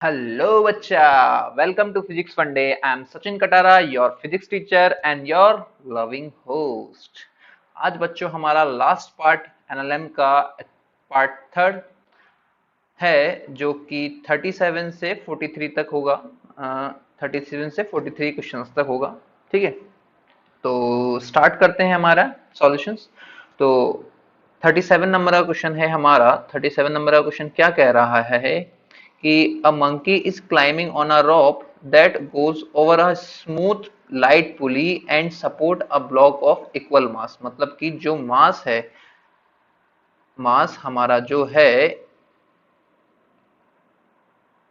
Hello, bacha. Welcome to Physics Fun Day. I'm Sachin Katara, your physics teacher and your loving host. आज बच्चों हमारा last part NLM का part third है जो कि 37 से 43 तक होगा। 37 से 43 क्वेश्चंस तक होगा। ठीक है, तो स्टार्ट करते हैं हमारा सॉल्यूशंस। तो 37 नंबर का क्वेश्चन है हमारा। 37 नंबर का क्वेश्चन क्या कह रहा है कि a monkey is climbing on a rope that goes over a smooth light pulley and support a block of equal मास। मतलब कि जो मास है, मास हमारा जो है,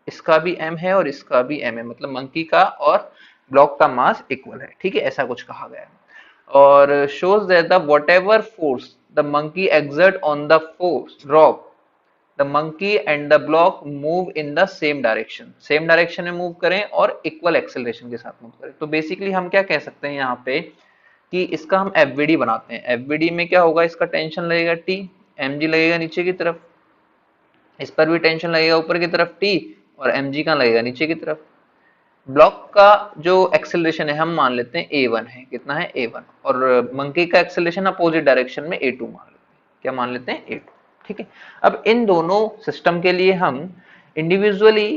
इसका भी m है और इसका भी m है, मतलब मंकी का और ब्लॉक का मास इक्वल है। ठीक है, ऐसा कुछ कहा गया है। और shows that the whatever force the monkey exert on the force rope, the monkey and the block move in the same direction, same direction में मूव करें और इक्वल एक्सेलरेशन के साथ मूव करें। तो बेसिकली हम क्या कह सकते हैं यहाँ पे कि इसका हम एफवीडी बनाते हैं। एफवीडी में क्या होगा, इसका टेंशन लगेगा टी, mg लगेगा नीचे की तरफ, इस पर भी टेंशन लगेगा ऊपर की तरफ टी, और mg का लगेगा नीचे की तरफ। ब्लॉक का जो एक्सेलरेशन है हम मान लेते हैं a1 है। कितना है, a1। और मंकी का एक्सेलरेशन अपोजिट डायरेक्शन में a2 मान लेते हैं। क्या मान लेते हैं, a2। ठीक है, अब इन दोनों सिस्टम के लिए हम इंडिविजुअली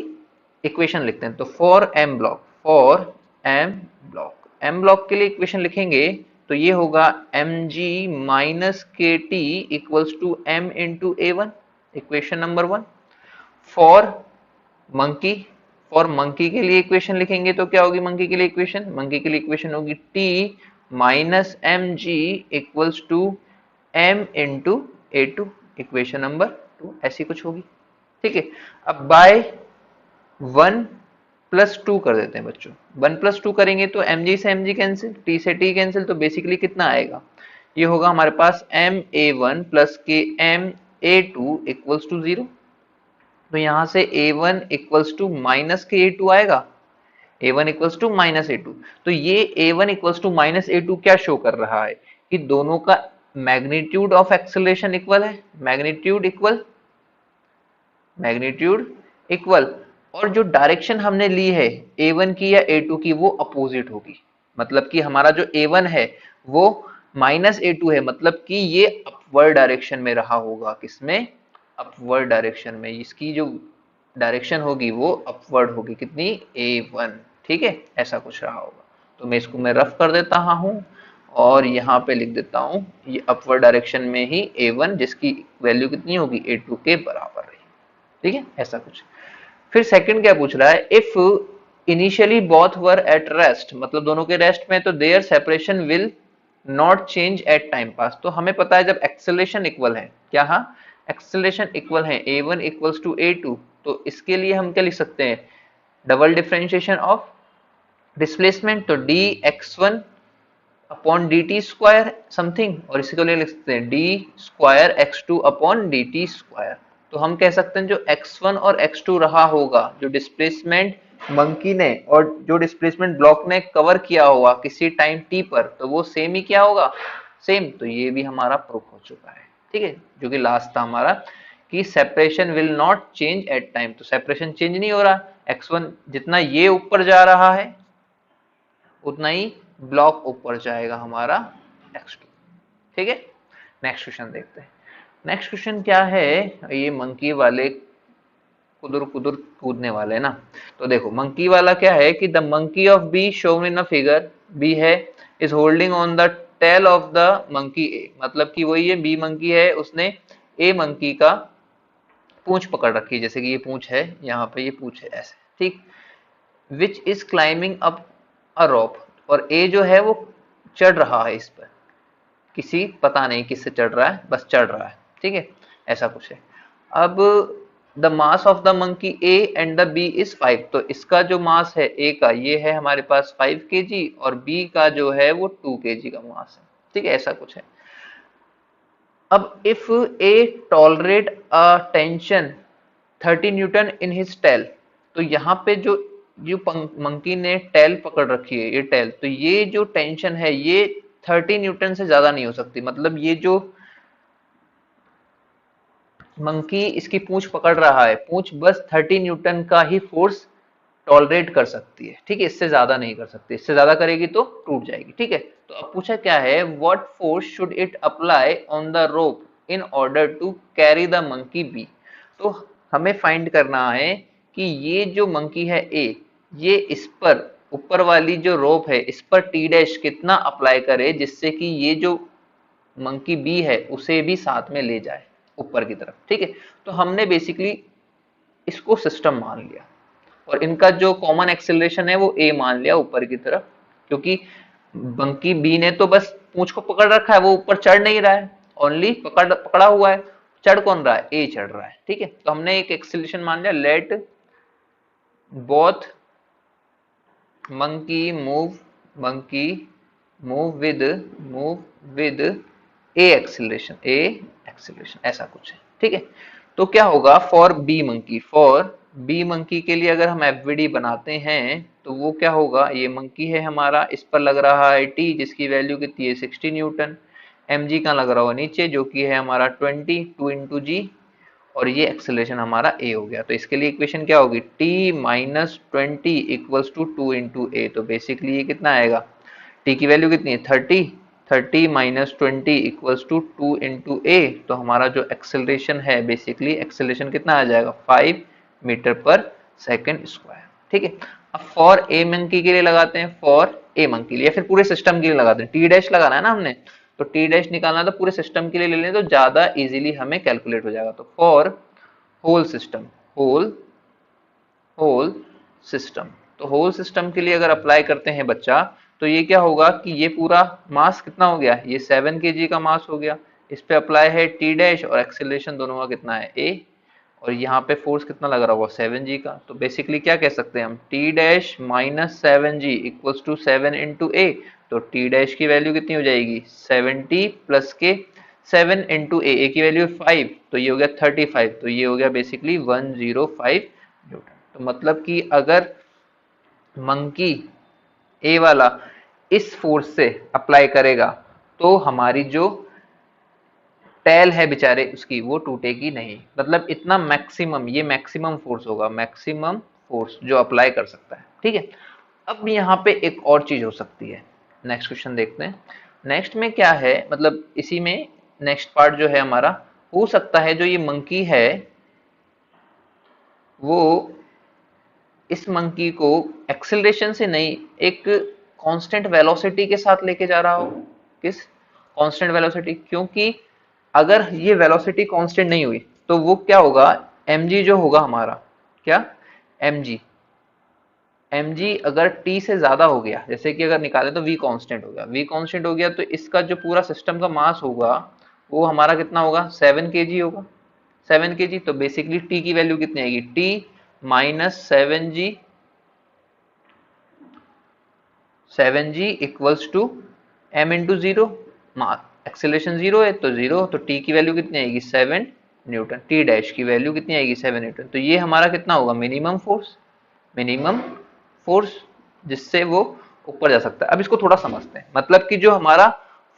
इक्वेशन लिखते हैं। तो for M block, for M block, M block के लिए इक्वेशन लिखेंगे तो ये होगा mg माइनस के T equals to m into a1, equation number 1। For monkey, for monkey के लिए इक्वेशन लिखेंगे तो क्या होगी, मंकी के लिए इक्वेशन, मंकी के लिए इक्वेशन होगी t minus M G equals to m into a2, equation number 2, ऐसी कुछ होगी। ठीक है, अब बाय 1 + 2 कर देते हैं बच्चों। 1 + 2 करेंगे तो mg से mg कैंसिल, t से t कैंसिल, तो बेसिकली कितना आएगा, ये होगा हमारे पास ma1 प्लस के ma2 इक्वल्स टू 0। तो यहां से a1 इक्वल्स टू माइनस के a2 आएगा, a1 equals to minus a2। तो ये a1 equals to minus a2 क्या शो कर रहा है कि दोनों का मैग्नीट्यूड ऑफ एक्सेलरेशन इक्वल है, मैग्नीट्यूड इक्वल, मैग्नीट्यूड इक्वल। और जो डायरेक्शन हमने ली है a1 की या a2 की वो अपोजिट होगी। मतलब कि हमारा जो a1 है वो माइनस a2 है, मतलब कि ये अपवर्ड डायरेक्शन में रहा होगा। किसमें, अपवर्ड डायरेक्शन में। इसकी जो डायरेक्शन होगी वो अपवर्ड होगी, कितनी, a1। ठीक है, ऐसा कुछ रहा होगा। तो मैं इसको मैं रफ कर देता हूं और यहाँ पे लिख देता हूं ये अपवर्ड डायरेक्शन में ही a1, जिसकी वैल्यू कितनी होगी, a2 के बराबर रही। ठीक है, ऐसा कुछ। फिर सेकंड क्या पूछ रहा है, if initially both were at rest, मतलब दोनों के रेस्ट में, तो their separation will not change at time pass. तो हमें पता है जब एक्सेलरेशन इक्वल है, क्या, हाँ, एक्सेलरेशन इक्वल है a1 इक्वल्स टू a2, तो इसके लिए हम क्या लिख सकते हैं, डबल डिफरेंशिएशन ऑफ डिस्प्लेसमेंट, तो dx1 upon D T square something, और इसी को ले लिख सकते हैं D square x2 upon D T square. तो हम कह सकते हैं जो x1 और x2 रहा होगा, जो डिस्प्लेसमेंट मंकी ने और जो डिस्प्लेसमेंट ब्लॉक ने कवर किया होगा किसी टाइम t पर, तो वो सेम ही क्या होगा, सेम। तो ये भी हमारा प्रूफ हो चुका है। ठीक है, जो कि लास्ट था हमारा कि separation will not change at time. तो सेपरेशन चेंज नहीं हो रहा, x1 जितना ये ऊपर जा रहा है उतना ही ब्लॉक ऊपर जाएगा हमारा x2। ठीक है, नेक्स्ट क्वेश्चन देखते हैं। नेक्स्ट क्वेश्चन क्या है, ये मंकी वाले कुदुर कुदुर कूदने वाले ना। तो देखो मंकी वाला क्या है कि the monkey of B shown in a figure, B है, is holding on the tail of the monkey A. मतलब कि वही है, बी मंकी है, उसने ए मंकी का पूंछ पकड़ रखी है, जैसे कि ये पूंछ है, यहाँ पे ये पूंछ है ऐसे। ठीक, which is climbing up a rope, और ए जो है वो चढ़ रहा है इस पर, किसी पता नहीं किससे चढ़ रहा है, बस चढ़ रहा है। ठीक है, ऐसा कुछ है। अब the mass of the monkey A and the B is 5। तो इसका जो मास है ए का, ये है हमारे पास 5 kg, और बी का जो है वो 2 kg का मास है। ठीक है, ऐसा कुछ है। अब if A tolerate a tension 30 N in his tail, तो यहाँ पे जो जो मंकी ने टेल पकड़ रखी है, ये टेल, तो ये जो टेंशन है ये 30 N से ज्यादा नहीं हो सकती। मतलब ये जो मंकी इसकी पूंछ पकड़ रहा है, पूंछ बस 30 न्यूटन का ही फोर्स टॉलरेट कर सकती है, ठीक है, इससे ज्यादा नहीं कर सकती, इससे ज्यादा करेगी तो टूट जाएगी, ठीक है। तो अब पूछा क्या है, what force should it apply on the rope in order to carry the monkey B. तो हमें फाइंड करना है कि ये जो मंकी है ए, ये इस पर ऊपर वाली जो रोप है इस पर टी डैश कितना अप्लाई करे जिससे कि ये जो मंकी बी है उसे भी साथ में ले जाए ऊपर की तरफ, ठीक है। तो हमने बेसिकली इसको सिस्टम मान लिया और इनका जो कॉमन एक्सेलरेशन है वो ए मान लिया ऊपर की तरफ, क्योंकि मंकी बी ने तो बस पूंछ को पकड़ रखा है, वो ऊपर चढ़ नहीं रहा है, ओनली पकड़ा हुआ है। चढ़ कौन रहा है, ए चढ़ रहा है, ठीक है। तो हमने एक एक्सेलरेशन मान लिया, let both monkey move with a acceleration ऐसा कुछ है, ठीक है। तो क्या होगा फॉर बी मंकी के लिए अगर हम एफवीडी बनाते हैं तो वो क्या होगा, ये मंकी है हमारा, इस पर लग रहा है टी जिसकी वैल्यू कितनी है 60 न्यूटन, एम जी का लग रहा होगा नीचे जो कि है हमारा 20 2 इंटू जी, और ये एक्सेलरेशन हमारा a हो गया। तो इसके लिए इक्वेशन क्या होगी, t minus 20 equals to 2 into A. तो बेसिकली ये कितना आएगा, t की वैल्यू कितनी है 30 minus 20 equals to 2 into A. तो हमारा जो एक्सेलरेशन है बेसिकली एक्सेलरेशन कितना आ जाएगा 5 मीटर पर सेकेंड स्क्वायर, ठीक है। अब फॉर ए मंकी के लिए लगाते हैं, फॉर ए मंकी के लिए, फिर पूरे सिस्टम के लिए लगाते हैं, टी डैश लगाना है ना हमने, तो टी डैश निकालना तो पूरे सिस्टम के लिए ले लें तो ज्यादा इजीली हमें कैलकुलेट हो जाएगा। तो for whole system, whole system, तो होल सिस्टम के लिए अगर अप्लाई करते हैं बच्चा, तो ये क्या होगा कि ये पूरा मास कितना हो गया, ये 7 kg का मास हो गया, इस पे अप्लाई है टी डैश और एक्सेलरेशन दोनों का कितना है a, और यहाँ पे फोर्स कितना लग रहा होगा 7g का। तो बेसिकली क्या कह सकते हैं हम, T dash minus 7g equals to 7 into A. तो टी डैश की वैल्यू कितनी हो जाएगी 70 प्लस के 7 इंटू ए की वैल्यू 5, तो ये हो गया 35, तो ये हो गया बेसिकली 105 न्यूटन। तो मतलब कि अगर मंकी ए वाला इस फोर्स से अप्लाई करेगा तो हमारी जो टेल है बेचारे उसकी वो टूटेगी नहीं, मतलब इतना मैक्सिमम, ये मैक्सिमम फोर्स होगा, मैक्सिमम फोर्स जो अप्लाई कर सकता है, ठीक है। अब यहाँ पे एक और चीज हो सकती है, नेक्स्ट क्वेश्चन देखते हैं। नेक्स्ट में क्या है, मतलब इसी में नेक्स्ट पार्ट जो है हमारा, हो सकता है जो ये मंकी है वो इस मंकी को एक्सेलरेशन से नहीं एक कांस्टेंट वेलोसिटी के साथ लेके जा रहा हो। किस कांस्टेंट वेलोसिटी, क्योंकि अगर ये वेलोसिटी कांस्टेंट नहीं हुई तो वो क्या होगा, mg जो होगा हमारा, क्या mg, mg अगर t से ज्यादा हो गया, जैसे कि अगर निकाले तो v कांस्टेंट हो गया, v कांस्टेंट हो गया तो इसका जो पूरा सिस्टम का मास होगा वो हमारा कितना होगा 7 kg होगा, 7 kg। तो बेसिकली t की वैल्यू कितनी आएगी, t minus 7g equals to m into zero, acceleration zero है तो जीरो, तो t की वैल्यू कितनी आएगी 7 न्यूटन, t डैश की वैल्यू कितनी आएगी 7 न्यूटन। तो ये हमारा कितना होगा मिनिमम फोर्स जिससे वो ऊपर जा सकता है। अब इसको थोड़ा समझते हैं, मतलब कि जो हमारा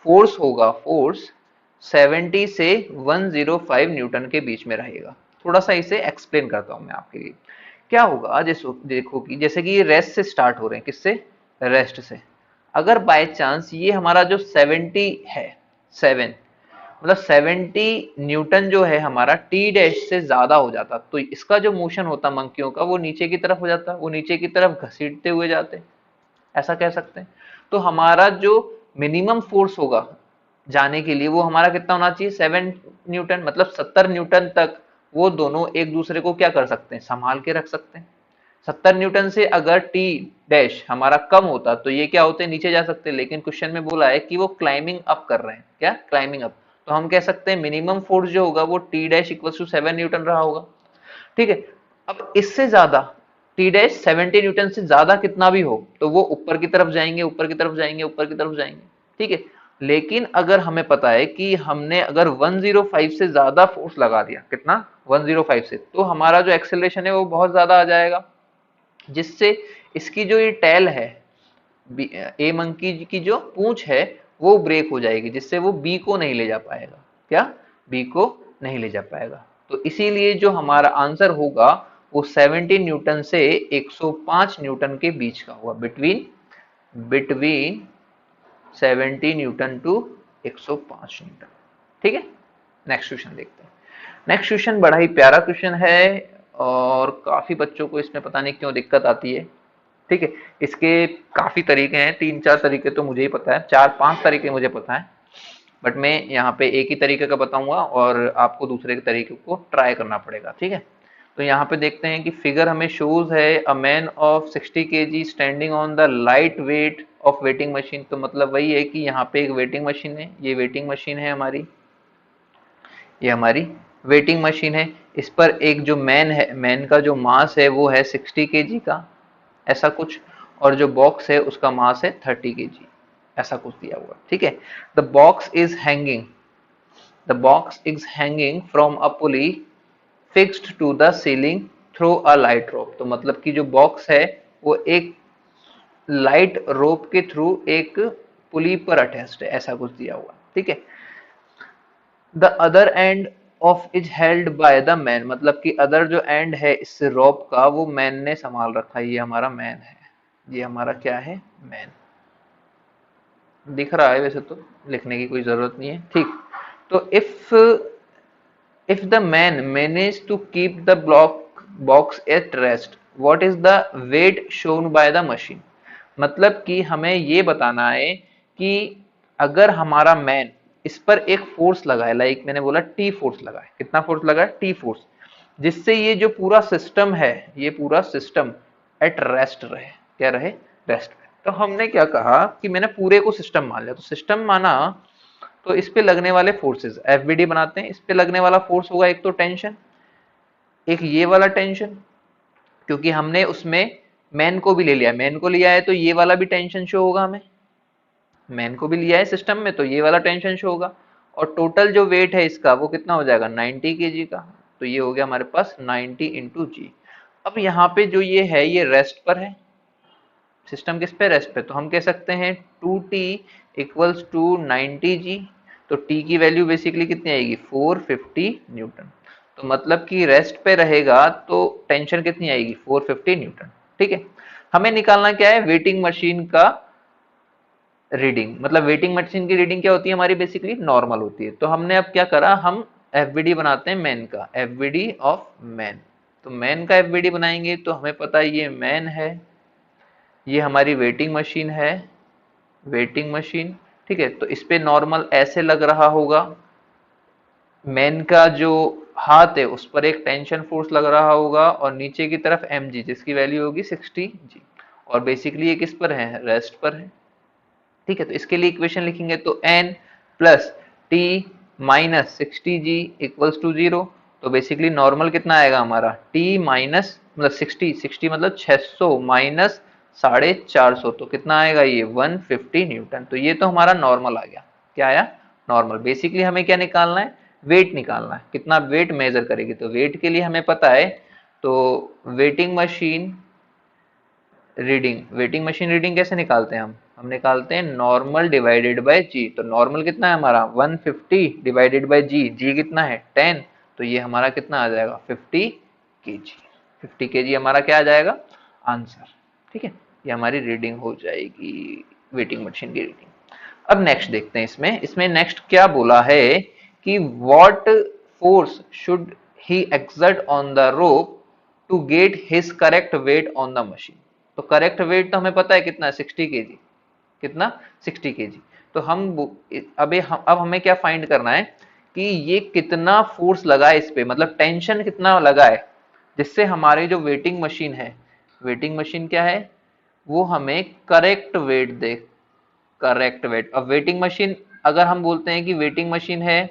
फोर्स होगा, फोर्स 70 से 105 न्यूटन के बीच में रहेगा। थोड़ा सा इसे एक्सप्लेन करता हूं मैं आपके लिए। क्या होगा, जैसे देखो कि जैसे कि ये रेस्ट से स्टार्ट हो रहे हैं, किससे, रेस्ट से। अगर बाय चांस ये हमारा जो 70 है, 7 मतलब 70 न्यूटन जो है हमारा टी डैश से ज्यादा हो जाता, तो इसका जो मोशन होता मंकियों का वो नीचे की तरफ हो जाता, वो नीचे की तरफ घसीटते हुए जाते, ऐसा कह सकते हैं। तो हमारा जो मिनिमम फोर्स होगा जाने के लिए वो हमारा कितना होना चाहिए 7 न्यूटन, मतलब 70 न्यूटन तक वो दोनों एक दूसरे को क्या कर सकते हैं, संभाल के रख सकते हैं। 70 न्यूटन से अगर टी डैश हमारा कम होता तो ये क्या होते, नीचे जा सकते, लेकिन क्वेश्चन में बोला है कि वो क्लाइंबिंग अप कर रहे हैं, क्या क्लाइंबिंग अप, तो हम कह सकते हैं मिनिमम फोर्स जो होगा वो T dash equal to 7 newton रहा होगा, ठीक है। अब इससे ज्यादा टी डैश 70 न्यूटन से ज्यादा कितना भी हो तो वो ऊपर की तरफ जाएंगे, ऊपर की तरफ जाएंगे, ऊपर की तरफ जाएंगे, ठीक है। लेकिन अगर हमें पता है कि हमने अगर 105 से ज्यादा फोर्स लगा दिया, कितना 105 से, तो हमारा जो एक्सेलरेशन है वो बहुत ज्यादा आ जाएगा, जिससे इसकी जो ये टेल है, ए मंकी की जो पूंछ है वो ब्रेक हो जाएगी, जिससे वो बी को नहीं ले जा पाएगा, क्या बी को नहीं ले जा पाएगा। तो इसीलिए जो हमारा आंसर होगा वो 70 न्यूटन से 105 न्यूटन के बीच का होगा, between between 70 newton to 105 newton. ठीक है, नेक्स्ट क्वेश्चन देखते हैं। नेक्स्ट क्वेश्चन बड़ा ही प्यारा क्वेश्चन है और काफी बच्चों को इसमें पता नहीं क्यों दिक्कत आती है। ठीक है, इसके काफी तरीके हैं, 3-4 तरीके तो मुझे ही पता है, 4-5 तरीके मुझे पता है, बट मैं यहाँ पे एक ही तरीके का बताऊंगा और आपको दूसरे के तरीके को ट्राई करना पड़ेगा। ठीक है, तो यहाँ पे देखते हैं कि फिगर हमें शोज है a man of 60 kg standing on the light weight of waiting machine. तो मतलब वही है कि यहाँ पे एक वेटिंग मशीन है, ये वेटिंग मशीन है हमारी, ये हमारी वेटिंग मशीन है। इस पर एक जो मैन है, मैन का जो मास है वो है 60 kg का, ऐसा कुछ, और जो बॉक्स है उसका मास है 30 kg, ऐसा कुछ दिया हुआ। ठीक है, the box is hanging, the box is hanging from a pulley fixed to the ceiling through a light rope. तो मतलब कि जो बॉक्स है वो एक लाइट रोप के थ्रू एक पुली पर अटैच्ड है, ऐसा कुछ दिया हुआ। ठीक है, the other end of is held by the man, मतलब कि अदर जो एंड है इस रोप का वो मैन ने संभाल रखा है, ये हमारा मैन है, ये हमारा क्या है, मैन। दिख रहा है वैसे तो, लिखने की कोई जरूरत नहीं है। ठीक, तो if the man managed to keep the box at rest, what is the weight shown by the machine? मतलब कि हमें ये बताना है कि अगर हमारा मैन इस पर एक फोर्स लगाए, लाइक मैंने बोला टी फोर्स लगाए, कितना फोर्स लगाए, टी फोर्स, जिससे ये जो पूरा सिस्टम है, ये पूरा सिस्टम एट रेस्ट रहे, क्या रहे, रेस्ट में। तो हमने क्या कहा कि मैंने पूरे को सिस्टम मान लिया, तो सिस्टम माना तो इस पे लगने वाले फोर्सेस एफबीडी बनाते हैं। इस पे लगने वाला फोर्स होगा एक तो टेंशन, एक ये वाला टेंशन, क्योंकि हमने उसमें मैन को भी ले लिया, मैन को लिया है तो ये वाला भी टेंशन शो होगा, हमें मैन को भी लिया है सिस्टम में तो ये वाला टेंशन शो होगा। और टोटल जो वेट है इसका वो कितना हो जाएगा, 90 kg का। तो ये हो गया हमारे पास 90 इंटू जी। अब यहाँ पे जो ये है ये रेस्ट पर है, सिस्टम किस पे, रेस्ट पे, तो हम कह सकते हैं 2t इक्वल्स टू 90g। तो t की वैल्यू बेसिकली कितनी आएगी, 450 न्यूटन। तो मतलब कि रेस्ट पे रहेगा तो टेंशन कितनी आएगी, 450 न्यूटन। ठीक है, हमें निकालना क्या है, वेटिंग मशीन का रीडिंग। मतलब वेटिंग मशीन की रीडिंग क्या होती है हमारी, बेसिकली नॉर्मल होती है। तो हमने अब क्या करा, हम एफबीडी बनाते हैं मैन का, एफबीडी ऑफ मैन। तो मैन का एफबीडी बनाएंगे तो हमें पता है ये मैन है, ये हमारी वेटिंग मशीन है, वेटिंग मशीन। ठीक है, तो इस पे नॉर्मल ऐसे लग रहा होगा, मैन का जो हाथ है उस पर एक टेंशन फोर्स लग रहा होगा, और नीचे की तरफ mg जिसकी वैल्यू होगी 60g, और बेसिकली ये किस पर है, रेस्ट पर है। ठीक है, तो इसके लिए इक्वेशन लिखेंगे तो n plus T minus 60g equals to 0। तो बेसिकली नॉर्मल कितना आएगा हमारा, t माइनस मतलब 60 मतलब 600 माइनस 450, तो कितना आएगा ये 150 न्यूटन। तो ये तो हमारा नॉर्मल आ गया, क्या आया, नॉर्मल। बेसिकली हमें क्या निकालना है, वेट निकालना है, कितना वेट मेजर करेगी। तो वेट के लिए हमें पता है, तो waiting machine reading, waiting machine reading कैसे निकालते हैं हम निकालते हैं नॉर्मल डिवाइडेड बाय जी। तो नॉर्मल कितना है हमारा 150 डिवाइडेड बाय जी, जी कितना है 10, तो ये हमारा कितना आ जाएगा 50 केजी। 50 केजी हमारा क्या आ जाएगा, आंसर। ठीक है, ये हमारी रीडिंग हो जाएगी, वेटिंग मशीन की रीडिंग। अब नेक्स्ट देखते हैं, इसमें इसमें नेक्स्ट क्या बोला है कि what force should he exert on the rope to get his correct weight on the machine. तो करेक्ट वेट तो हमें पता है कितना है, 60 केजी, कितना 60 केजी। तो अब हमें क्या फाइंड करना है कि ये कितना फोर्स लगा है इस पे, मतलब टेंशन कितना लगा है, जिससे हमारी जो वेटिंग मशीन है, वेटिंग मशीन क्या है, वो हमें करेक्ट वेट दे, करेक्ट वेट। अब वेटिंग मशीन अगर हम बोलते हैं कि वेटिंग मशीन है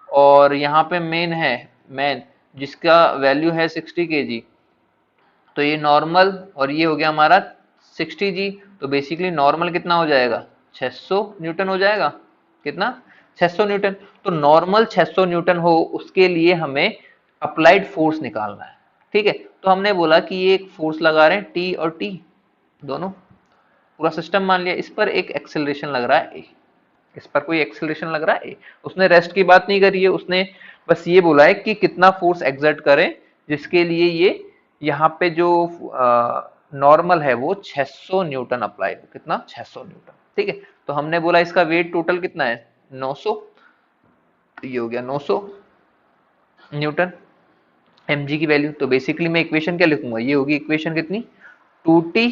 और यहाँ पे मेन है, मैन जिसका वैल्यू है 60 केजी, तो ये नॉर्मल और ये हो गया हमारा 60g। तो बेसिकली नॉर्मल कितना हो जाएगा, 600 न्यूटन हो जाएगा, कितना 600 न्यूटन। तो नॉर्मल 600 न्यूटन हो उसके लिए हमें अप्लाइड फोर्स निकालना है। ठीक है, तो हमने बोला कि ये एक फोर्स लगा रहे हैं टी और टी दोनों, पूरा सिस्टम मान लिया, इस पर एक एक्सेलरेशन लग रहा है ए, इस पर कोई एक्सेलरेशन लग रहा है ए। उसने रेस्ट की बात नहीं करी है, उसने बस ये बोला है कि कितना फोर्स एक्सर्ट करें जिसके लिए ये यहाँ पे जो नॉर्मल है वो 600 न्यूटन अप्लाई हो। कितना? 600 न्यूटन। ठीक है, तो हमने बोला इसका वेट टोटल कितना है? 900। तो ये हो गया 900 न्यूटन mg की वैल्यू। तो बेसिकली मैं इक्वेशन क्या लिखूंगा? ये होगी इक्वेशन कितनी? 2t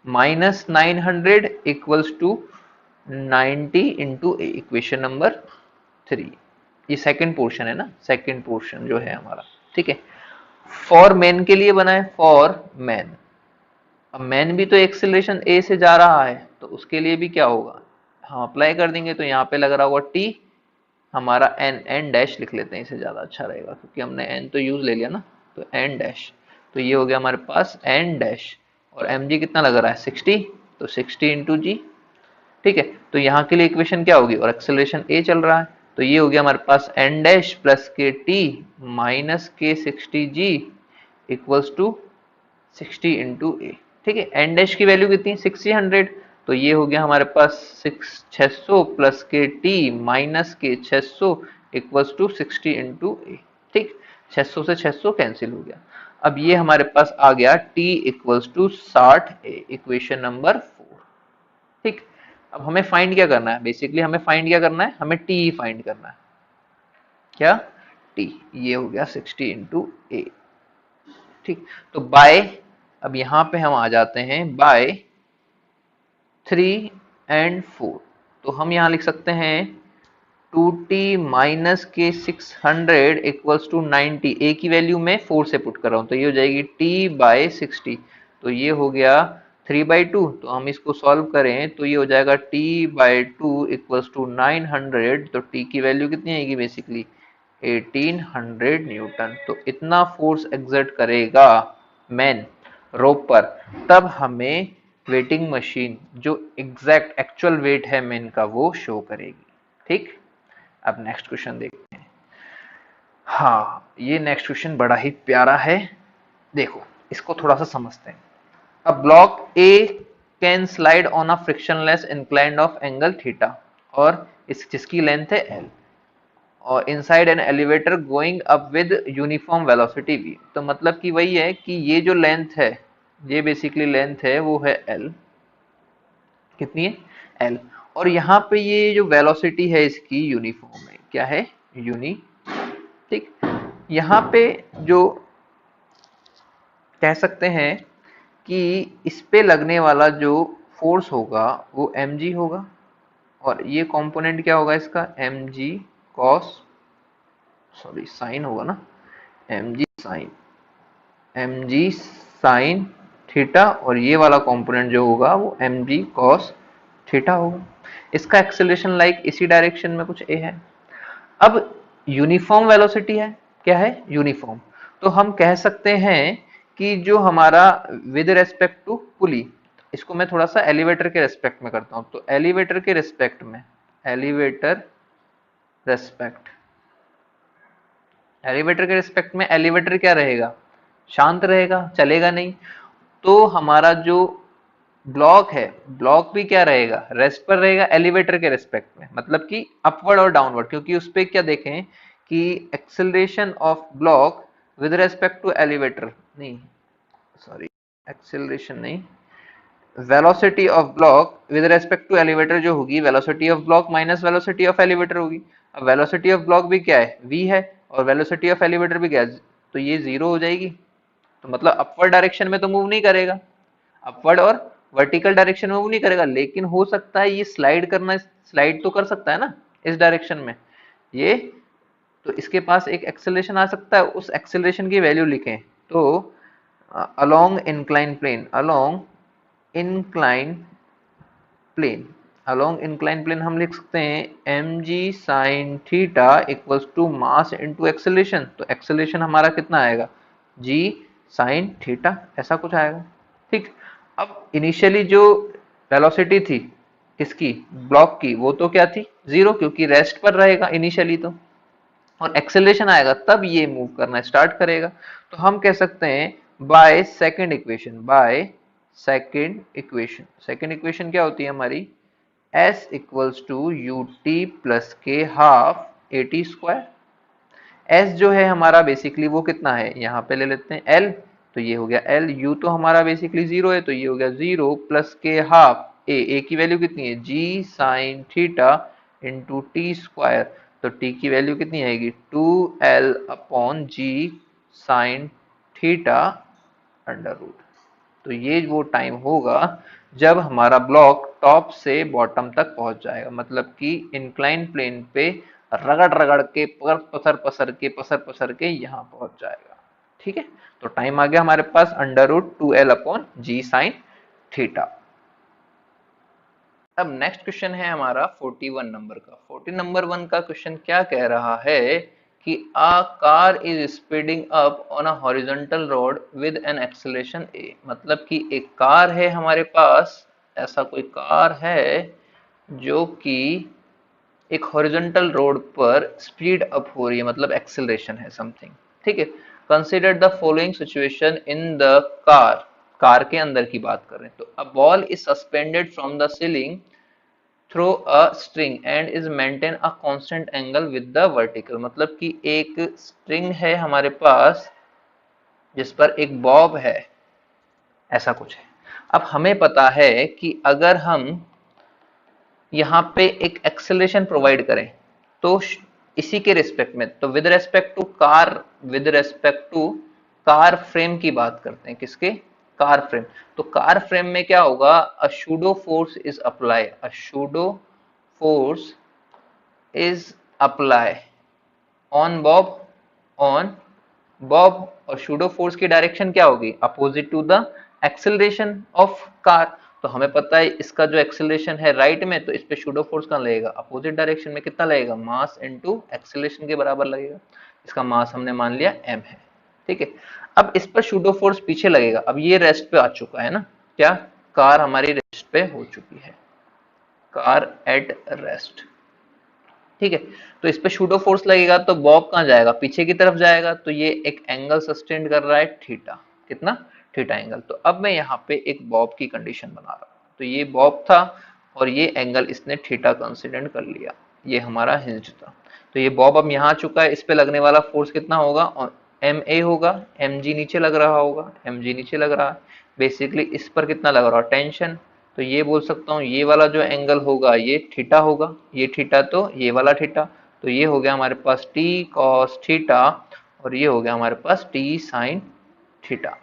minus 900 equals to 90 into A, equation number 3। ये सेकंड पोर्शन है ना, सेकंड पोर्शन जो है हमारा। ठीक है, फॉर मैन के लिए बना है, फॉर मैन। अब मैन भी तो एक्सेलरेशन ए से जा रहा है, तो उसके लिए भी क्या होगा? हम अप्लाई कर देंगे। तो यहाँ पे लग रहा होगा टी हमारा एन, एन डैश लिख लेते हैं, इसे ज्यादा अच्छा रहेगा क्योंकि हमने एन तो यूज ले लिया ना। तो एन डैश, तो ये हो गया हमारे पास एन डैश। और एम जी कितना लग रहा है? 60। तो 60 इंटू जी। ठीक है, तो यहाँ के लिए इक्वेशन क्या होगी? और एक्सेलरेशन ए चल रहा है, तो ये हो गया हमारे पास एन डैश प्लस के टी माइनस के 60 जी इक्वल्स टू 60 इंटू ए। ठीक है, एन डैश की वैल्यू कितनी? 600। तो ये हो गया हमारे पास 600 प्लस के टी माइनस के 600 इक्वल्स टू 60 इंटू ए। ठीक, 600 से 600 कैंसिल हो गया। अब ये हमारे पास आ गया t equals to 60 A, equation number 4। ठीक, अब हमें फाइंड क्या करना है? बेसिकली हमें फाइंड क्या करना है? हमें टी फाइंड करना है। क्या? टी। ये हो गया 60 इंटू ए। ठीक, तो बाय, अब यहां पे हम आ जाते हैं बाय 3 एंड 4। तो हम यहां लिख सकते हैं 2t माइनस के 600 इक्वल्स टू 90। ए की वैल्यू में 4 से पुट कर रहा हूं, तो ये हो जाएगी t बाय 60। तो ये हो गया 3/2। तो हम इसको सॉल्व करें तो ये हो जाएगा t/2 इक्वल्स टू 900। तो t की वैल्यू कितनी आएगी? Basically 1800 Newton. तो इतना फोर्स एक्सर्ट करेगा मैन रोप पर, तब हमें वेटिंग मशीन जो एग्जैक्ट एक्चुअल वेट है मैन का वो शो करेगी। ठीक, अब नेक्स्ट क्वेश्चन देखते हैं। हाँ, ये नेक्स्ट क्वेश्चन बड़ा ही प्यारा है। देखो, इसको थोड़ा सा समझते हैं। A block A can slide on a frictionless inclined of angle theta, और इस जिसकी लेंथ है एल, और inside an elevator going up with uniform velocity V. तो मतलब कि वही है कि ये जो लेंथ है, ये बेसिकली लेंथ है वो है एल। कितनी है? एल। और यहाँ पे ये जो वेलोसिटी है इसकी यूनिफॉर्म है। क्या है? यूनी। ठीक, यहाँ पे जो कह सकते हैं कि इस पे लगने वाला जो फोर्स होगा वो mg होगा, और ये कंपोनेंट क्या होगा इसका? mg cos, सॉरी साइन होगा ना, mg sine, mg sine theta, और ये वाला कंपोनेंट जो होगा वो mg cos थीटा होगा। इसका एक्सेलरेशन लाइक इसी डायरेक्शन में कुछ ए है। अब यूनिफॉर्म वेलोसिटी है। क्या है? यूनिफॉर्म। तो हम कह सकते हैं कि जो हमारा विद रेस्पेक्ट टू पुली, इसको मैं थोड़ा सा एलिवेटर के रेस्पेक्ट में करता हूं। तो एलिवेटर के रेस्पेक्ट में, एलिवेटर रेस्पेक्ट, एलिवेटर के रेस्पेक्ट में एलिवेटर क्या रहेगा? शांत रहेगा, चलेगा नहीं। तो हमारा जो ब्लॉक है, ब्लॉक भी क्या रहेगा? रेस्ट पर रहेगा एलिवेटर के रेस्पेक्ट में, मतलब कि अपवर्ड और डाउनवर्ड, क्योंकि उस पर क्या देखें कि acceleration of block with respect to elevator, नहीं सॉरी, एक्सेलरेशन नहीं, velocity of block with respect to elevator जो होगी, velocity of block minus velocity of elevator होगी। अब वेलोसिटी ऑफ ब्लॉक भी क्या है? v है, और वेलोसिटी ऑफ एलिवेटर भी क्या है? तो ये जीरो हो जाएगी। तो मतलब अपवर्ड डायरेक्शन में तो मूव नहीं करेगा, अपवर्ड और वर्टिकल डायरेक्शन में मूव नहीं करेगा, लेकिन हो सकता है ये स्लाइड करना, स्लाइड तो कर सकता है ना इस डायरेक्शन में ये। तो इसके पास एक एक्सेलरेशन आ सकता है, उस एक्सेलरेशन की वैल्यू लिखें तो along incline plane, along incline plane, along incline plane हम लिख सकते हैं mg sin theta equals to mass into acceleration. तो एक्सेलरेशन हमारा कितना आएगा? g sin थीटा, ऐसा कुछ आएगा। ठीक, अब इनिशियली जो वेलोसिटी थी किसकी? ब्लॉक की, वो तो क्या थी? जीरो, क्योंकि रेस्ट पर रहेगा इनिशियली तो, और एक्सेलरेशन आएगा तब ये मूव करना स्टार्ट करेगा। तो हम कह सकते हैं by second equation, by second equation, second equation क्या होती है हमारी? s equals to U T plus के half A T square. S जो है हमारा बेसिकली वो कितना है, यहाँ पे ले लेते हैं एल, तो ये हो गया एल। यू तो हमारा बेसिकली 0 है, तो ये हो गया 0 प्लस के हाफ ए की वैल्यू कितनी है, G sine theta into T square, तो टी की वैल्यू कितनी आएगी, 2l upon G sine theta under root. तो ये वो टाइम होगा जब हमारा ब्लॉक टॉप से बॉटम तक पहुंच जाएगा, मतलब कि इंक्लाइन प्लेन पे रगड़ रगड़ के पसर पसर के यहाँ पहुंच जाएगा। ठीक है, तो टाइम आ गया हमारे पास under root 2l upon G sine theta. अब नेक्स्ट क्वेश्चन है हमारा 41 नंबर का। 40 नंबर 1 का क्वेश्चन क्या कह रहा है कि a car is speeding up on a horizontal road with an acceleration A, मतलब कि एक कार है हमारे पास, ऐसा कोई कार है जो कि एक हॉरिजॉन्टल रोड पर स्पीड अप हो रही है, मतलब एक्सेलरेशन है समथिंग। ठीक है, consider the following situation in the car, car के अंदर की बात कर रहे हैं। तो a ball is suspended from the ceiling through a string and is maintain a constant angle with the vertical, मतलब कि एक स्ट्रिंग है हमारे पास जिस पर एक बॉब है, ऐसा कुछ है। अब हमें पता है कि अगर हम यहाँ पे एक एक्सेलरेशन प्रोवाइड करें तो इसी के रिस्पेक्ट में, तो with respect to car frame की बात करते हैं, किसके, कार फ्रेम। तो कार फ्रेम में क्या होगा, a pseudo force is apply, a pseudo force is apply on bob, on bob, और शूडो फोर्स की डायरेक्शन क्या होगी, opposite to the acceleration of car. तो हमें पता है इसका जो एक्सेलरेशन है राइट में, तो इस पे शूडो फोर्स कहाँ लगेगा, अपोजिट डायरेक्शन में। कितना लगेगा, मास इनटू एक्सेलरेशन के बराबर लगेगा। इसका मास हमने मान लिया m है। ठीक है, अब इस पर शूडो फोर्स पीछे लगेगा। अब ये रेस्ट पे आ चुका है ना, क्या, कार हमारी रेस्ट पे हो चुकी है, कार एट रेस्ट। ठीक है, तो इस पे शूडो फोर्स लगेगा तो बॉब कहाँ जाएगा, पीछे की तरफ जाएगा, तो ये एक एंगल सस्टेन कर रहा है थीटा, कितना, थीटा एंगल। तो अब मैं यहाँ पे एक बॉब की कंडीशन बना रहा हूँ, तो ये बॉब था और ये एंगल इसने थीटा कंसिडर कर लिया, ये हमारा हिंज था। तो ये बॉब अब यहाँ आ चुका है, इस पे लगने वाला फोर्स कितना होगा, और एम ए होगा, एम जी नीचे लग रहा होगा, एम जी नीचे लग रहा है, बेसिकली इस पर कितना लग रहा है, टेंशन। तो ये बोल सकता हूँ ये वाला जो एंगल होगा ये थीटा होगा, ये थीटा तो ये वाला थीटा, तो ये हो गया हमारे पास t cos थीटा, और ये हो गया हमारे पास t sin थीटा।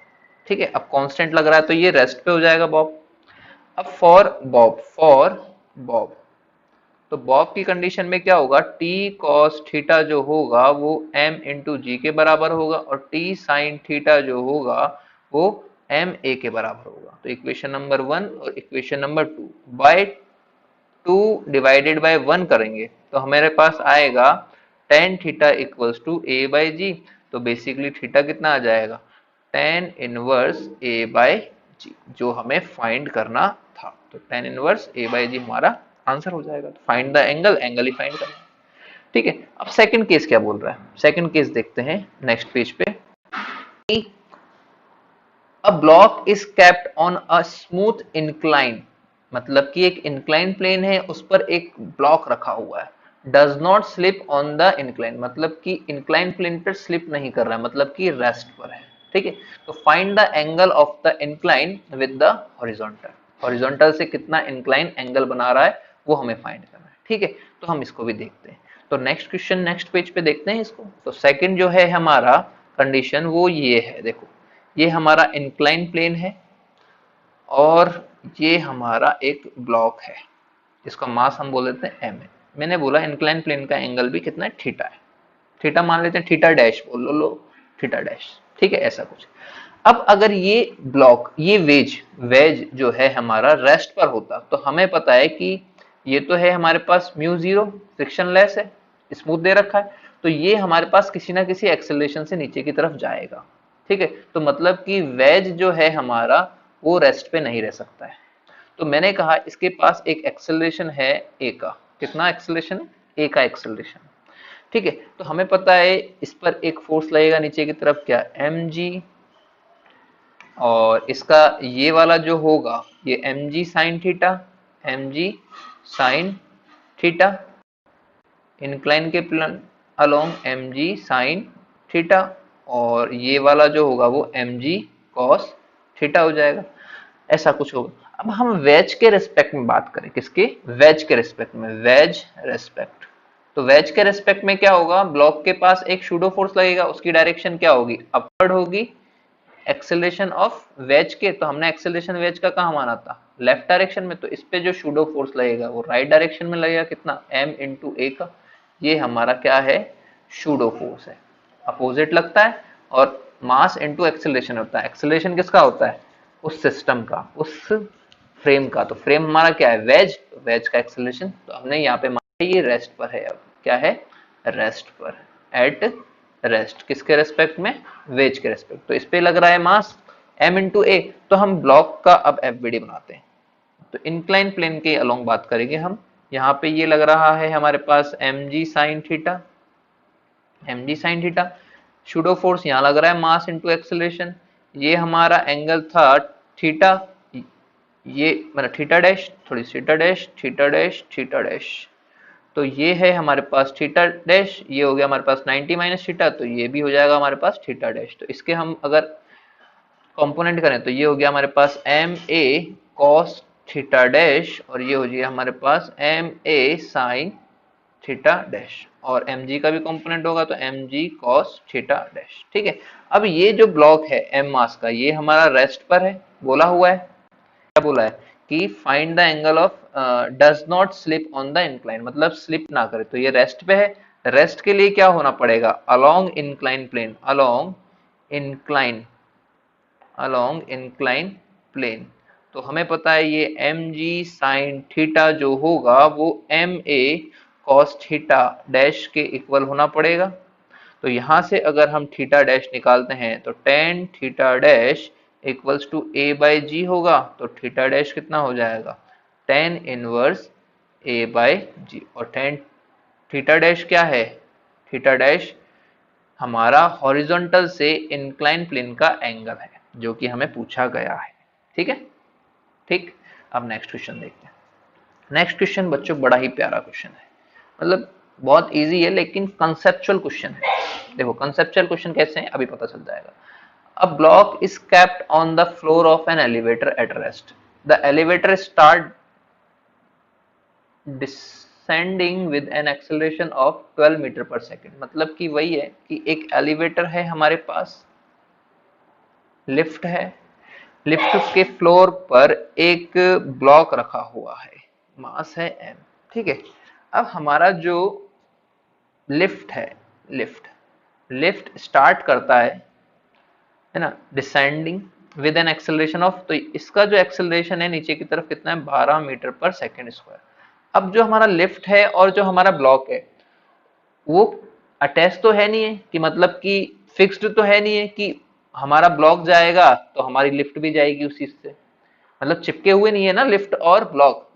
ठीक है, अब कांस्टेंट लग रहा है तो ये रेस्ट पे हो जाएगा बॉब। अब फॉर बॉब, तो बॉब की कंडीशन में क्या होगा, t cos थीटा जो होगा वो m इंटू जी के बराबर होगा, और t sin थीटा जो होगा वो एम ए के बराबर होगा। तो इक्वेशन नंबर 1 और equation number 2 by 2 divided by 1 करेंगे तो हमारे पास आएगा tan theta equals to A by G. तो बेसिकली थीटा कितना आ जाएगा, tan inverse A by G, जो हमें फाइंड करना था। तो tan inverse A by G हमारा आंसर हो जाएगा। तो फाइंड द एंगल, एंगल ही फाइंड करना है। ठीक है, अब सेकंड केस क्या बोल रहा है, सेकंड केस देखते हैं नेक्स्ट पेज पे। अ block is kept on a smooth incline, मतलब कि एक इंक्लाइन प्लेन है उस पर एक ब्लॉक रखा हुआ है, does not slip on the incline, मतलब कि इंक्लाइन प्लेन पर स्लिप नहीं कर रहा है, मतलब कि रेस्ट पर है। ठीक है, तो find the angle of the incline with the horizontal, horizontal से कितना इंक्लाइन एंगल बना रहा है वो हमें फाइंड करना है। ठीक है, तो हम इसको भी देखते हैं। तो नेक्स्ट क्वेश्चन नेक्स्ट पेज पे देखते हैं इसको। तो सेकंड जो है हमारा कंडीशन वो ये है, देखो ये हमारा इंक्लाइन प्लेन है और ये हमारा एक ब्लॉक है, इसका मास हम बोल देते हैं m है। मैंने बोला इंक्लाइन प्लेन का एंगल भी कितना है, थीटा है, थीटा मान लेते हैं, थीटा डैश बोल लो, थीटा डैश। ठीक है, ऐसा कुछ। अब अगर ये ब्लॉक, ये वेज जो है हमारा रेस्ट पर होता तो हमें पता है कि ये तो है हमारे पास म्यू जीरो, फ्रिक्शन लेस है, स्मूथ दे रखा है, तो ये हमारे पास किसी ना किसी एक्सेलरेशन से नीचे की तरफ जाएगा। ठीक है, तो मतलब कि वेज जो है हमारा वो रेस्ट पे नहीं रह सकता है। तो मैंने कहा इसके पास एक एक्सेलरेशन है ए का, कितना एक्सेलरेशन है, ए का एक्सेलरेशन। ठीक है, तो हमें पता है इस पर एक फोर्स लगेगा नीचे की तरफ, क्या, एम जी, और इसका ये वाला जो होगा ये M G sine theta, M G sine theta incline के plane along M G sine theta, और ये वाला जो होगा वो एम जी कॉस थीटा हो जाएगा। ऐसा कुछ होगा। अब हम वेज के रेस्पेक्ट में बात करें, किसके? वेज के रेस्पेक्ट में, वेज रेस्पेक्ट। तो वेज के रेस्पेक्ट में क्या होगा, ब्लॉक के पास एक शूडो फोर्स लगेगा, उसकी डायरेक्शन क्या होगी, अपवर्ड होगी। एक्सेलरेशन ऑफ वेज के, तो हमने एक्सेलरेशन वेज का कहाँ माना था, लेफ्ट डायरेक्शन में, तो इस पे जो शूडो फोर्स लगेगा वो राइट डायरेक्शन में लगेगा, कितना, m इंटू ए का। ये हमारा क्या है, शूडो फोर्स है, अपोजिट लगता है, और मास इंटू एक्सेलरेशन होता है। एक्सेलरेशन किसका होता है, उस सिस्टम का, उस फ्रेम का। तो फ्रेम हमारा क्या है, वेज, तो वेज का एक्सेलरेशन, तो हमने यहाँ पे माना ये रेस्ट पर है। अब क्या है, रेस्ट पर, एट रेस्ट, किसके रेस्पेक्ट में, वेज के रेस्पेक्ट। तो इस पे लग रहा है मास m इंटू ए, तो हम ब्लॉक का अब एफबीडी बनाते हैं। तो इंक्लाइन प्लेन के अलोंग बात करेंगे हम। यहाँ पे ये लग रहा है हमारे पास M G sine theta, M G sine theta. Pseudo force यहाँ लग रहा है मास इंटू एक्सेलरेशन। ये हमारा एंगल था थीटा, ये मतलब थीटा डैश, थोड़ी theta dash, theta dash, theta dash. तो ये है हमारे पास थीटा डैश, ये हो गया हमारे पास 90 माइनस थीटा, तो ये भी हो जाएगा हमारे पास थीटा डैश। तो इसके हम अगर कंपोनेंट करें तो ये हो गया हमारे पास M A cos theta dash, और ये हो गया हमारे पास M A sine theta dash, और एम जी का भी कंपोनेंट होगा तो M G cos theta dash. ठीक है। अब ये जो ब्लॉक है एम मास का, ये हमारा रेस्ट पर है, बोला हुआ है, क्या बोला है कि find the angle of does not slip on the incline, मतलब स्लिप ना करे, तो ये रेस्ट पे है। रेस्ट के लिए क्या होना पड़ेगा, along incline plane, along incline, along incline plane. तो हमें पता है ये एम जी साइन थीटा जो होगा वो M A cos theta dash के इक्वल होना पड़ेगा। तो यहां से अगर हम थीटा डैश निकालते हैं तो tan theta dash equals to A by G होगा, तो थीटा डैश कितना हो जाएगा, tan inverse A by G. और टेन थीटा डैश क्या है, थीटा डैश हमारा हॉरिजॉन्टल से इंक्लाइन प्लेन का एंगल है, जो कि हमें पूछा गया है। ठीक है, ठीक। अब नेक्स्ट क्वेश्चन देखते हैं। नेक्स्ट क्वेश्चन बच्चों बड़ा ही प्यारा क्वेश्चन है, मतलब बहुत इजी है लेकिन कंसेप्चुअल क्वेश्चन है। देखो कंसेप्चुअल क्वेश्चन कैसे हैं अभी पता चल जाएगा। A block is kept on the floor of an elevator at rest, the elevator start descending with an acceleration of 12 metre per second. मतलब कि वही है कि एक एलिवेटर है हमारे पास, लिफ्ट है, लिफ्ट के फ्लोर पर एक ब्लॉक रखा हुआ है, मास है m। ठीक है। अब हमारा जो लिफ्ट है, लिफ्ट लिफ्ट स्टार्ट करता है ना, descending with an acceleration of, तो इसका जो एक्सेलरेशन है नीचे की तरफ कितना है, 12 मीटर पर सेकेंड स्क्वायर। अब जो हमारा लिफ्ट है और जो हमारा ब्लॉक है वो अटैच तो है नहीं है, कि मतलब कि फिक्स्ड तो है नहीं है कि हमारा ब्लॉक जाएगा तो हमारी लिफ्ट भी जाएगी उसी से, मतलब चिपके हुए नहीं है ना लिफ्ट और ब्लॉक।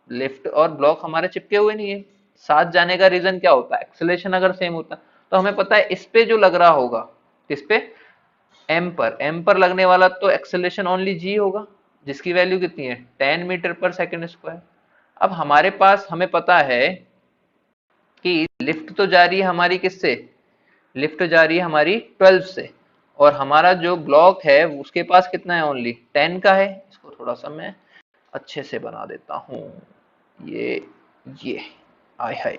लिफ्ट और ब्लॉक हमारे चिपके हुए नहीं है। साथ जाने का रीजन क्या होता है, एक्सेलरेशन अगर सेम होता तो हमें पता है इस पे जो लग रहा होगा, किस पे, एम पर लगने वाला तो एक्सेलरेशन ओनली जी होगा, जिसकी वैल्यू कितनी है, 10 मीटर पर सेकेंड स्क्वायर। अब हमारे पास हमें पता है कि लिफ्ट तो जा रही है हमारी किससे, लिफ्ट जा रही है हमारी 12 से, और हमारा जो ब्लॉक है उसके पास कितना है, ओनली 10 का है। इसको थोड़ा सा मैं अच्छे से बना देता हूं, ये आय हाय,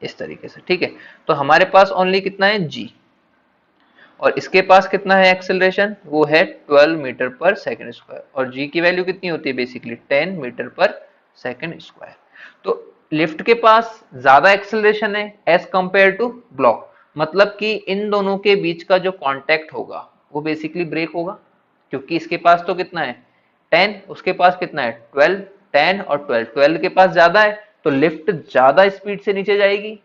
इस तरीके से। ठीक है। तो हमारे पास ओनली कितना है, जी, और इसके पास कितना है एक्सेलरेशन, वो है 12 मीटर पर सेकंड स्क्वायर, और जी की वैल्यू कितनी होती है बेसिकली 10 मीटर पर सेकंड स्क्वायर। तो लिफ्ट के पास ज्यादा एक्सेलरेशन है एज कंपेयर टू ब्लॉक, मतलब कि इन दोनों के बीच का जो कांटेक्ट होगा वो बेसिकली ब्रेक होगा, क्योंकि इसके पास तो कितना है 10, उसके पास कितना है 12, 10 और 12, 12 के पास ज्यादा है, तो लिफ्ट ज्यादा स्पीड से नीचे जाएगी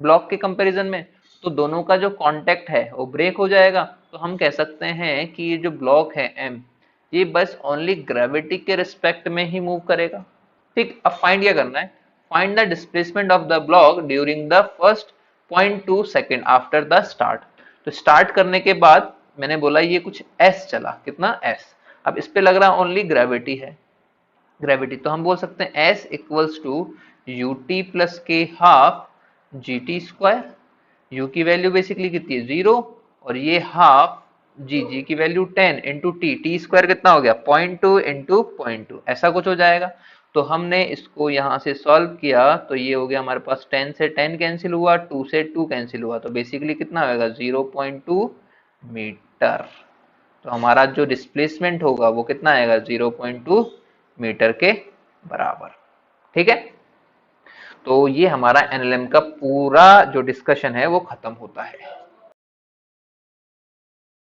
ब्लॉक के कंपैरिजन में, तो दोनों का जो कांटेक्ट है वो ब्रेक हो जाएगा। तो हम कह सकते हैं कि ये जो ब्लॉक है एम, ये बस ओनली ग्रेविटी के रिस्पेक्ट में ही मूव करेगा। ठीक। अब फाइंड क्या करना है, find the displacement of the block during the first 0.2 second after the start. तो स्टार्ट करने के बाद मैंने बोला ये कुछ एस चला, कितना एस। अब इस पे लग रहा ओनली ग्रेविटी है, ग्रेविटी, तो हम बोल सकते हैं S equals to U T plus के half G T square. u की वैल्यू बेसिकली कितनी है 0, और ये हाफ जी की वैल्यू 10 इंटू टी स्क्वायर कितना हो गया 0.2 इंटू 0.2, ऐसा कुछ हो जाएगा। तो हमने इसको यहां से सॉल्व किया तो ये हो गया हमारे पास 10 से 10 कैंसिल हुआ, 2 से 2 कैंसिल हुआ, तो बेसिकली कितना होगा 0.2 मीटर। तो हमारा जो डिस्प्लेसमेंट होगा वो कितना आएगा 0.2 मीटर के बराबर। ठीक है, तो ये हमारा एनएलएम का पूरा जो डिस्कशन है वो खत्म होता है।